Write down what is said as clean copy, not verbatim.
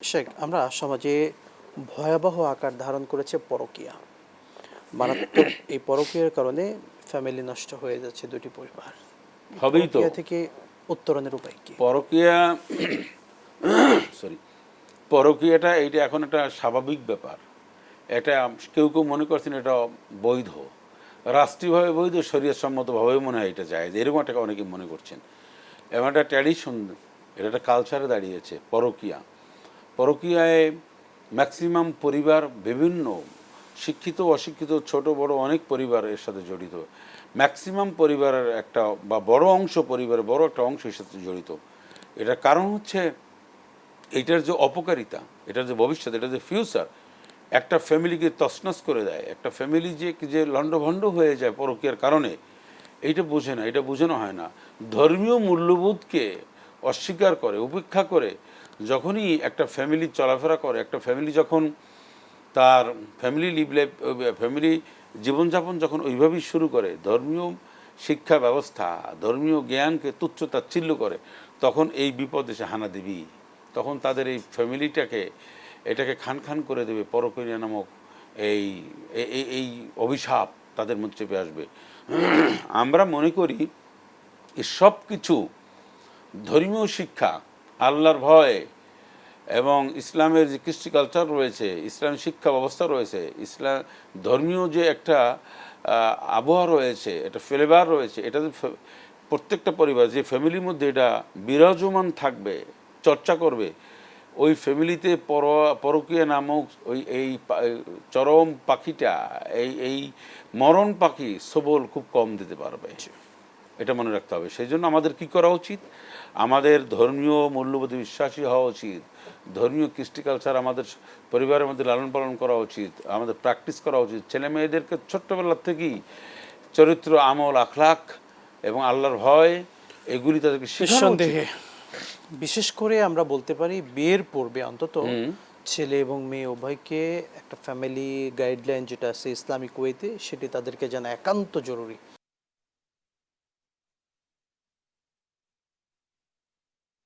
শেখ, আমরা সমাজে ভয়াবহ আকার ধারণ করেছে পরকীয়া। মারাত্মক এই পরকীয়ার কারণে ফ্যামিলি নষ্ট হয়ে যাচ্ছে, দুটি পরিবার। এই হবেই তো। পরকীয়া থেকে উত্তরণের উপায় কি? পরকীয়া সরি পরকীয়াটা এইটা এখন একটা স্বাভাবিক ব্যাপার। এটা কেউ কেউ মনে করছেন এটা বৈধ, রাষ্ট্রীয়ভাবে বৈধ, শরীয়তসম্মতভাবেও মনে হয় এটা যায়, এরকম একটা অনেকে মনে করছেন। এবং একটা ট্র্যাডিশন, এটা একটা কালচারে দাঁড়িয়েছে পরকীয়া। পরকীয়ায় ম্যাক্সিমাম পরিবার, বিভিন্ন শিক্ষিত অশিক্ষিত ছোট বড় অনেক পরিবার এর সাথে জড়িত। ম্যাক্সিমাম পরিবারের একটা বা বড় অংশ, পরিবারের বড় একটা অংশ এর সাথে জড়িত। এটার কারণ হচ্ছে এইটার যে অপকারিতা, এটার যে ভবিষ্যৎ, এটার যে ফিউচার, একটা ফ্যামিলিকে তছনছ করে দেয়। একটা ফ্যামিলি যে লণ্ডভণ্ড হয়ে যায় পরকীয়ার কারণে, এইটা বোঝে না, এটা বোঝানো হয় না। ধর্মীয় মূল্যবোধকে অস্বীকার করে, উপেক্ষা করে যখনই একটা ফ্যামিলি চলাফেরা করে, একটা ফ্যামিলি যখন তার ফ্যামিলি জীবনযাপন যখন ওইভাবেই শুরু করে, ধর্মীয় শিক্ষা ব্যবস্থা, ধর্মীয় জ্ঞানকে তুচ্ছ তাচ্ছিল্য করে, তখন এই বিপদ এসে হানা দিবি। তখন তাদের এই ফ্যামিলিটাকে এটাকে খান খান করে দেবে পরকীয়া নামক এই এই এই অভিশাপ তাদের মধ্যে চেপে আসবে। আমরা মনে করি এই সব কিছু ধর্মীয় শিক্ষা, আল্লাহর ভয় এবং ইসলামের যে কৃষ্টি কালচার রয়েছে, ইসলামের শিক্ষা ব্যবস্থা রয়েছে, ইসলাম ধর্মীয় যে একটা আবহাওয়া রয়েছে, একটা ফ্লেভার রয়েছে, এটা প্রত্যেকটা পরিবার যে ফ্যামিলির মধ্যে এটা বিরাজমান থাকবে, চর্চা করবে, ওই ফ্যামিলিতে পরকীয়া নামক এই চরম পাখিটা, এই মরণ পাখি সবল খুব কম দিতে পারবে। এটা মনে রাখতে হবে। সেই জন্য আমাদের কি করা উচিত? আমাদের ধর্মীয় মূল্যবোধে বিশ্বাসী হওয়া উচিত, ধর্মীয় কৃষ্টি কালচার আমাদের পরিবারের মধ্যে লালন পালন করা উচিত, আমাদের প্র্যাকটিস করা উচিত। ছেলে মেয়েদেরকে ছোট্টবেলার থেকেই চরিত্র, আমল, আখলাক এবং আল্লাহর ভয় এগুলি তাদেরকে শেখানো উচিত। নিঃসন্দেহে। বিশেষ করে আমরা বলতে পারি বিয়ের পূর্বে অন্তত ছেলে এবং মেয়ে উভয়কে একটা ফ্যামিলি গাইডলাইন যেটা আছে ইসলামিক ওয়েতে, সেটি তাদেরকে জানা একান্ত জরুরি।